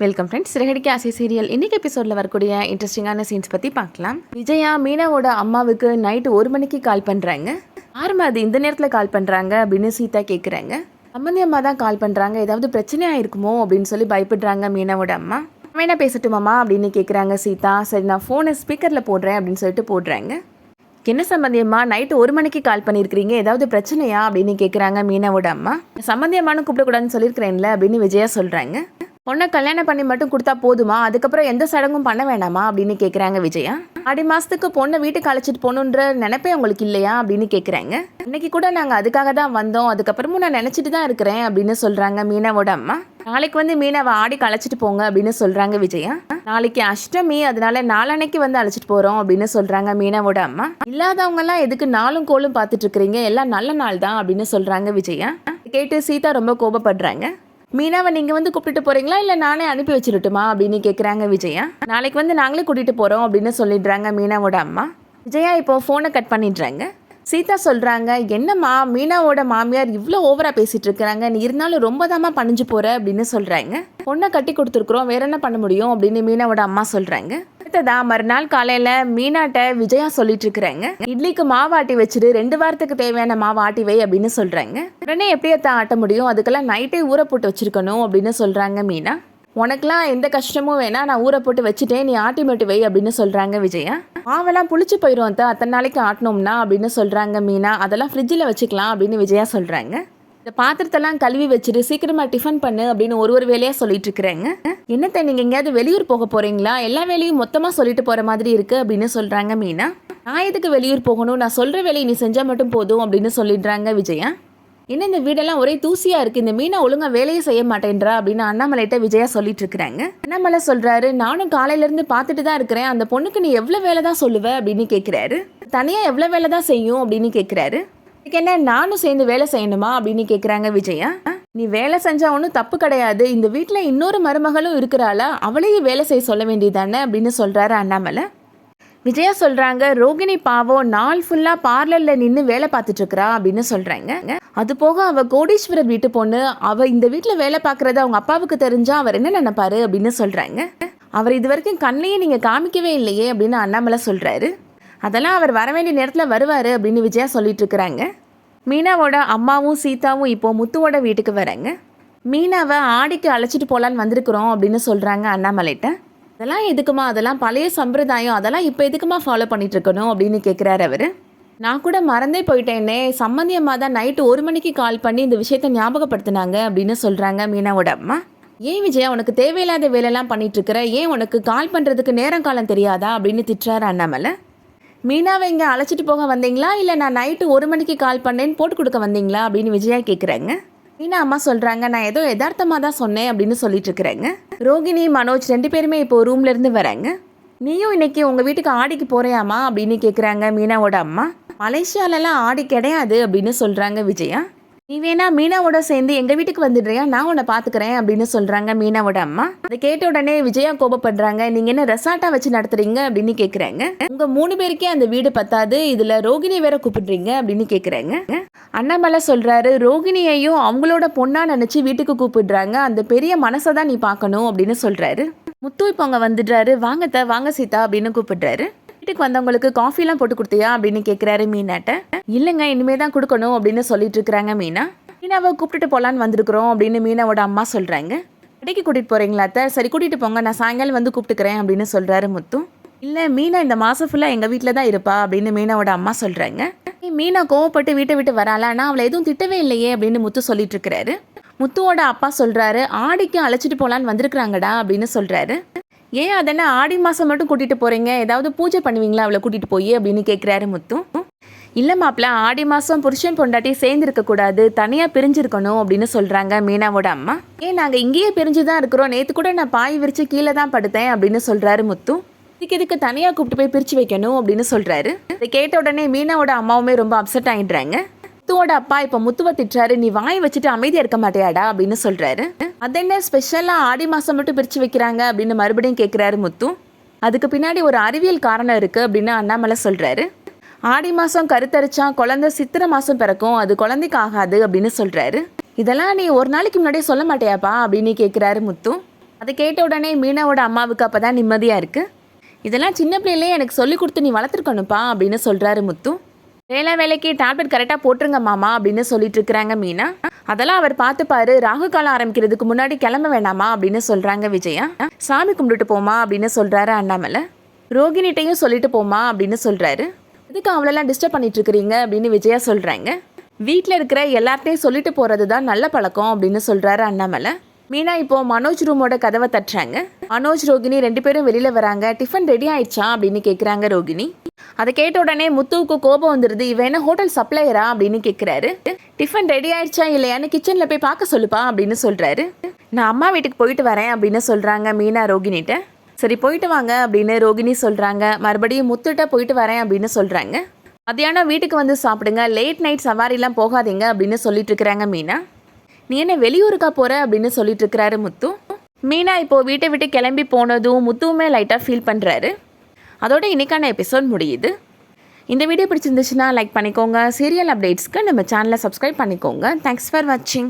Welcome friends. Siragadikka ஆசை serial இன்னைக்கு எபிசோடில் வரக்கூடிய இன்ட்ரெஸ்டிங்கான சீன்ஸ் பற்றி பார்க்கலாம். விஜயா மீனாவோட அம்மாவுக்கு நைட்டு 1 மணிக்கு கால் பண்ணுறாங்க. யாருமா அது இந்த நேரத்தில் கால் பண்ணுறாங்க அப்படின்னு சீதா கேட்குறாங்க. சம்மந்தி அம்மா தான் கால் பண்ணுறாங்க, ஏதாவது பிரச்சனை ஆயிருக்குமோ அப்படின்னு சொல்லி பயப்படுறாங்க மீனாவோட அம்மா. வேணா பேசட்டுமாம்மா அப்படின்னு கேட்குறாங்க சீதா. சரி, நான் ஃபோனை ஸ்பீக்கரில் போடுறேன் அப்படின்னு சொல்லிட்டு போடுறாங்க. என்ன சம்மந்தி அம்மா, நைட்டு 1 மணிக்கு கால் பண்ணியிருக்கிறீங்க, ஏதாவது பிரச்சனையா அப்படின்னு கேட்குறாங்க மீனாவோட அம்மா. சம்மந்தி அம்மானு கூப்பிடக்கூடாதுன்னு சொல்லியிருக்கிறேன்ல அப்படின்னு விஜயா சொல்கிறாங்க. பொண்ணை கல்யாணம் பண்ணி மட்டும் கொடுத்தா போதுமா, அதுக்கப்புறம் எந்த சடங்கும் பண்ண வேணாமா அப்படின்னு கேட்குறாங்க விஜயா. ஆடி மாதத்துக்கு பொண்ணை வீட்டுக்கு அழைச்சிட்டு போகணுன்ற நினைப்பே உங்களுக்கு இல்லையா அப்படின்னு கேட்குறாங்க. இன்னைக்கு கூட நாங்கள் அதுக்காக தான் வந்தோம், அதுக்கப்புறமும் நான் நினச்சிட்டு தான் இருக்கிறேன் அப்படின்னு சொல்கிறாங்க மீனாவோட அம்மா. நாளைக்கு வந்து மீனாவை ஆடிக்கு அழைச்சிட்டு போங்க அப்படின்னு சொல்கிறாங்க விஜயா. நாளைக்கு அஷ்டமி, அதனால நாளன்னைக்கு வந்து அழைச்சிட்டு போகிறோம் அப்படின்னு சொல்கிறாங்க மீனாவோட அம்மா. இல்லாதவங்கெல்லாம் எதுக்கு நாளும் கோலும் பார்த்துட்டு இருக்கிறீங்க, எல்லாம் நல்ல நாள் தான் அப்படின்னு சொல்கிறாங்க விஜயா. கேட்டு சீதா ரொம்ப கோபப்படுறாங்க. மீனாவை நீங்கள் வந்து கூப்பிட்டு போகிறீங்களா இல்லை நானே அனுப்பி வச்சிருட்டுமா அப்படின்னு கேட்குறாங்க விஜயா. நாளைக்கு வந்து நாங்களே கூட்டிகிட்டு போகிறோம் அப்படின்னு சொல்லிடுறாங்க மீனாவோட அம்மா. விஜயா இப்போ ஃபோனை கட் பண்ணிடுறாங்க. சீதா சொல்கிறாங்க, என்னம்மா மீனாவோட மாமியார் இவ்வளோ ஓவராக பேசிகிட்டு இருக்கிறாங்க, நீ இருந்தாலும் ரொம்ப தாம்மா பணிஞ்சு போகிற அப்படின்னு சொல்கிறாங்க. பொண்ணை கட்டி கொடுத்துருக்குறோம், வேற என்ன பண்ண முடியும் அப்படின்னு மீனாவோட அம்மா சொல்கிறாங்க. அடுத்ததான் மறுநாள் காலையில் மீனாட்ட விஜயா சொல்லிட்டு இருக்கிறாங்க, இட்லிக்கு மாவு ஆட்டி வச்சுட்டு 2 வாரத்துக்கு தேவையான மாவு ஆட்டி வை அப்படின்னு சொல்கிறாங்க. உடனே எப்படியத்தான் ஆட்ட முடியும், அதுக்கெல்லாம் நைட்டே ஊற போட்டு வச்சிருக்கணும் அப்படின்னு சொல்கிறாங்க மீனா. உனக்கெல்லாம் எந்த கஷ்டமும் வேணாம், நான் ஊற போட்டு வச்சுட்டேன், நீ ஆட்டி மட்டும் வை அப்படின்னு சொல்கிறாங்க விஜயா. மாவெல்லாம் புளிச்சு போயிடும் அத்தனை நாளைக்கு ஆட்டணும்னா அப்படின்னு சொல்கிறாங்க மீனா. அதெல்லாம் ஃப்ரிட்ஜில் வச்சுக்கலாம் அப்படின்னு விஜயா சொல்கிறாங்க. இந்த பாத்திரத்தெல்லாம் கழுவி வச்சுட்டு சீக்கிரமாக டிஃபன் பண்ணு அப்படின்னு ஒரு வேலையாக சொல்லிட்டு இருக்கிறாங்க. என்னத்தை நீங்கள் எங்கேயாவது வெளியூர் போக போகிறீங்களா, எல்லா வேலையும் மொத்தமாக சொல்லிட்டு போகிற மாதிரி இருக்குது அப்படின்னு சொல்கிறாங்க மீனா. நான் எதுக்கு வெளியூர் போகணும், நான் சொல்கிற வேலையை நீ செஞ்சால் மட்டும் போதும் அப்படின்னு சொல்லிடுறாங்க விஜயா. என்ன இந்த வீடெல்லாம் ஒரே தூசியாக இருக்குது, இந்த மீனா ஒழுங்காக வேலையை செய்ய மாட்டேன்றா அப்படின்னு அண்ணாமலைகிட்ட விஜயா சொல்லிட்டு இருக்கிறாங்க. அண்ணாமலை சொல்கிறாரு, நானும் காலையிலேருந்து பார்த்துட்டு தான் இருக்கிறேன், அந்த பொண்ணுக்கு நீ எவ்வளோ வேலை தான் சொல்லுவ அப்படின்னு கேட்குறாரு. தனியாக எவ்வளோ வேலை தான் செய்யும் அப்படின்னு கேட்குறாரு. இதுக்கு என்ன நானும் சேர்ந்து வேலை செய்யணுமா அப்படின்னு கேட்குறாங்க விஜயா. நீ வேலை செஞ்சா ஒன்றும் தப்பு கிடையாது, இந்த வீட்டில் இன்னொரு மருமகளும் இருக்கிறாளா, அவளையும் வேலை செய்ய சொல்ல வேண்டியதானே அப்படின்னு சொல்கிறாரு அண்ணாமலை. விஜயா சொல்கிறாங்க, ரோகிணி பாவம் நாள் ஃபுல்லாக பார்லரில் நின்று வேலை பார்த்துட்ருக்குறா அப்படின்னு சொல்கிறாங்க. அது போக அவள் கோடீஸ்வரர் வீட்டு பொண்ணு, அவள் இந்த வீட்டில் வேலை பார்க்குறது அவங்க அப்பாவுக்கு தெரிஞ்சால் அவர் என்ன நினைப்பாரு அப்படின்னு சொல்கிறாங்க. அவர் இது வரைக்கும் கண்ணையே நீங்கள் காமிக்கவே இல்லையே அப்படின்னு அண்ணாமலை சொல்கிறாரு. அதெல்லாம் அவர் வர வேண்டிய நேரத்தில் வருவார் அப்படின்னு விஜயா சொல்லிட்டு இருக்கிறாங்க. மீனாவோட அம்மாவும் சீதாவும் இப்போ முத்துவோட வீட்டுக்கு வராங்க. மீனாவை ஆடிக்கு அழைச்சிட்டு போகலான்னு வந்திருக்கிறோம் அப்படின்னு சொல்கிறாங்க அண்ணாமலைகிட்ட. அதெல்லாம் எதுக்குமா, அதெல்லாம் பழைய சம்பிரதாயம், அதெல்லாம் இப்போ எதுக்குமா ஃபாலோ பண்ணிட்டு இருக்கணும் அப்படின்னு கேட்குறாரு அவர். நான் கூட மறந்தே போயிட்டேன்னே, சம்மந்தி அம்மா தான் நைட்டு 1 மணிக்கு கால் பண்ணி இந்த விஷயத்தை ஞாபகப்படுத்தினாங்க அப்படின்னு சொல்கிறாங்க மீனாவோட அம்மா. ஏன் விஜயா உனக்கு தேவையில்லாத வேலையெல்லாம் பண்ணிட்டு இருக்கிற, ஏன் உனக்கு கால் பண்ணுறதுக்கு நேரம் காலம் தெரியாதா அப்படின்னு திட்டுறாரு அண்ணாமலை. மீனாவை இங்கே அழைச்சிட்டு போக வந்தீங்களா இல்லை நான் நைட்டு 1 மணிக்கு கால் பண்ணேன்னு போட்டு கொடுக்க வந்தீங்களா அப்படின்னு விஜயா கேட்குறாங்க. மீனா அம்மா சொல்கிறாங்க, நான் ஏதோ யதார்த்தமாக தான் சொன்னேன் அப்படின்னு சொல்லிட்டு இருக்கிறேங்க. ரோகிணி மனோஜ் 2 பேருமே இப்போ ரூம்லேருந்து வராங்க. நீயும் இன்னைக்கு உங்கள் வீட்டுக்கு ஆடிக்கு போறியாமா அப்படின்னு கேட்குறாங்க மீனாவோட அம்மா. மலேசியாலலாம் ஆடி கிடையாது அப்படின்னு சொல்கிறாங்க விஜயா. நீ வேணா மீனாவோட சேர்ந்து எங்கள் வீட்டுக்கு வந்துடுறியா, நான் உன்னை பார்த்துக்கிறேன் அப்படின்னு சொல்கிறாங்க மீனாவோட அம்மா. அதை கேட்ட உடனே விஜயா கோபப்படுறாங்க. நீங்கள் என்ன ரெசார்ட்டாக வச்சு நடத்துறீங்க அப்படின்னு கேட்குறாங்க. உங்கள் 3 பேருக்கே அந்த வீடு பத்தாது, இதில் ரோகிணி வேற கூப்பிடுறீங்க அப்படின்னு கேட்குறாங்க. அண்ணாமலை சொல்கிறாரு, ரோகிணியையும் அவங்களோட பொண்ணா நினச்சி வீட்டுக்கு கூப்பிடுறாங்க, அந்த பெரிய மனசை தான் நீ பார்க்கணும் அப்படின்னு சொல்கிறாரு. முத்து இப்போ அங்கே வந்துடுறாரு. வாங்கத்த வாங்க சீதா அப்படின்னு கூப்பிடுறாரு. வீட்டுக்கு வந்தவங்களுக்கு காஃபிலாம் போட்டு கொடுத்தியா அப்படின்னு கேட்குறாரு மீனாட்ட. இல்லைங்க, இனிமே தான் கொடுக்கணும் அப்படின்னு சொல்லிட்டு இருக்கிறாங்க மீனா. மீனாவை கூப்பிட்டுட்டு போகலான்னு வந்திருக்கிறோம் அப்படின்னு மீனாவோட அம்மா சொல்கிறாங்க. கடைக்கு கூட்டிகிட்டு போகிறீங்களா அத்தை, சரி கூட்டிகிட்டு போங்க, நான் சாயங்காலம் வந்து கூப்பிட்டுக்கிறேன் அப்படின்னு சொல்கிறாரு முத்து. இல்லை மீனா இந்த மாதம் ஃபுல்லாக எங்கள் வீட்டில் தான் இருப்பா அப்படின்னு மீனாவோட அம்மா சொல்கிறாங்க. மீனா கோவப்பட்டு வீட்டை விட்டு வராளா, நான் அவளை எதுவும் திட்டவே இல்லையே அப்படின்னு முத்து சொல்லிட்டு இருக்கிறாரு. முத்துவோட அப்பா சொல்கிறாரு, ஆடிக்கு அழைச்சிட்டு போகலான்னு வந்திருக்கிறாங்கடா அப்படின்னு சொல்கிறாரு. ஏன் அதென்ன ஆடி மாதம் மட்டும் கூட்டிகிட்டு போகிறீங்க, ஏதாவது பூஜை பண்ணுவீங்களா அவளை கூட்டிகிட்டு போய் அப்படின்னு கேட்குறாரு முத்து. இல்லை மாப்பிள்ள, ஆடி மாதம் புருஷன் பொண்டாட்டி சேர்ந்து இருக்கக்கூடாது, தனியாக பிரிஞ்சிருக்கணும் அப்படின்னு சொல்கிறாங்க மீனாவோட அம்மா. ஏன் நாங்கள் இங்கேயே பிரிஞ்சு தான் இருக்கிறோம், நேற்று கூட நான் பாய் விரித்து கீழே தான் படுத்தேன் அப்படின்னு சொல்கிறாரு முத்து. இதுக்கு தனியாக கூப்பிட்டு போய் பிரித்து வைக்கணும் அப்படின்னு சொல்கிறாரு. இதை கேட்ட உடனே மீனாவோட அம்மாவுமே ரொம்ப அப்செட் ஆகிடுறாங்க. முத்துவோட அப்பா இப்போ முத்துவை திட்டுறாரு, நீ வாய் வச்சுட்டு அமைதியாக இருக்க மாட்டியாடா அப்படின்னு சொல்கிறாரு. அது என்ன ஸ்பெஷலாக ஆடி மாதம் மட்டும் பிரித்து வைக்கிறாங்க அப்படின்னு மறுபடியும் கேட்குறாரு முத்து. அதுக்கு பின்னாடி ஒரு அறிவியல் காரணம் இருக்குது அப்படின்னு அண்ணாமலை சொல்கிறாரு. ஆடி மாதம் கருத்தரிச்சா குழந்தை சித்திரை மாதம் பிறக்கும், அது குழந்தைக்கு ஆகாது அப்படின்னு சொல்கிறாரு. இதெல்லாம் நீ ஒரு நாளைக்கு முன்னாடியே சொல்ல மாட்டியாப்பா அப்படின்னு கேட்குறாரு முத்து. அதை கேட்ட உடனே மீனாவோட அம்மாவுக்கு அப்போ தான் நிம்மதியாக இருக்குது. இதெல்லாம் சின்ன பிள்ளையிலே எனக்கு சொல்லி கொடுத்து நீ வளர்த்துருக்கணுப்பா அப்படின்னு சொல்கிறாரு முத்து. வேலைக்கு டேப்லெட் கரெக்டாக போட்டுருங்க மாமா அப்படின்னு சொல்லிட்டு இருக்கிறாங்க மீனா. அதெல்லாம் அவர் பார்த்துப்பாரு, ராகு காலம் ஆரம்பிக்கிறதுக்கு முன்னாடி கிளம்ப வேண்டாமா அப்படின்னு சொல்கிறாங்க விஜயா. சாமி கும்பிட்டுட்டு போமா அப்படின்னு சொல்கிறாரு அண்ணாமலை. ரோகிணிட்டையும் சொல்லிட்டு போமா அப்படின்னு சொல்கிறாரு. எதுக்கு அவளெல்லாம் டிஸ்டர்ப் பண்ணிட்டு இருக்கிறீங்க அப்படின்னு விஜயா சொல்கிறாங்க. வீட்டில் இருக்கிற எல்லார்ட்டையும் சொல்லிட்டு போகிறது தான் நல்ல பழக்கம் அப்படின்னு சொல்கிறாரு அண்ணாமலை. மீனா இப்போ மனோஜ் ரூமோட கதவை தட்டுறாங்க. மனோஜ் ரோகிணி 2 பேரும் வெளியில் வராங்க. டிஃபன் ரெடி ஆயிடுச்சா அப்படின்னு கேட்குறாங்க ரோகிணி. அதை கேட்ட உடனே முத்துவுக்கு கோபம் வந்துடுது. இவன் என்ன ஹோட்டல் சப்ளையரா அப்படின்னு கேட்குறாரு. டிஃபன் ரெடி ஆயிடுச்சா இல்லையான்னு கிச்சனில் போய் பார்க்க சொல்லுப்பா அப்படின்னு சொல்கிறாரு. நான் அம்மா வீட்டுக்கு போயிட்டு வரேன் அப்படின்னு சொல்கிறாங்க மீனா ரோகிணிட்ட. சரி போயிட்டு வாங்க அப்படின்னு ரோகிணி சொல்கிறாங்க. மறுபடியும் முத்துட்ட போயிட்டு வரேன் அப்படின்னு சொல்கிறாங்க. மத்தியானம் வீட்டுக்கு வந்து சாப்பிடுங்க, லேட் நைட் சவாரிலாம் போகாதீங்க அப்படின்னு சொல்லிட்டு இருக்கிறாங்க மீனா. நீ என்ன வெளியூருக்கா போகிற அப்படின்னு சொல்லிட்டு இருக்கிறாரு முத்து. மீனா இப்போது வீட்டை விட்டு கிளம்பி போனதும் முத்துவுமே லைட்டாக ஃபீல் பண்ணுறாரு. அதோட இன்னைக்கான எபிசோட் முடியுது. இந்த வீடியோ பிடிச்சிருந்துச்சுன்னா லைக் பண்ணிக்கோங்க. சீரியல் அப்டேட்ஸ்க்கு நம்ம சேனலை சப்ஸ்கிரைப் பண்ணிக்கோங்க. தேங்க்ஸ் ஃபார் வாட்சிங்.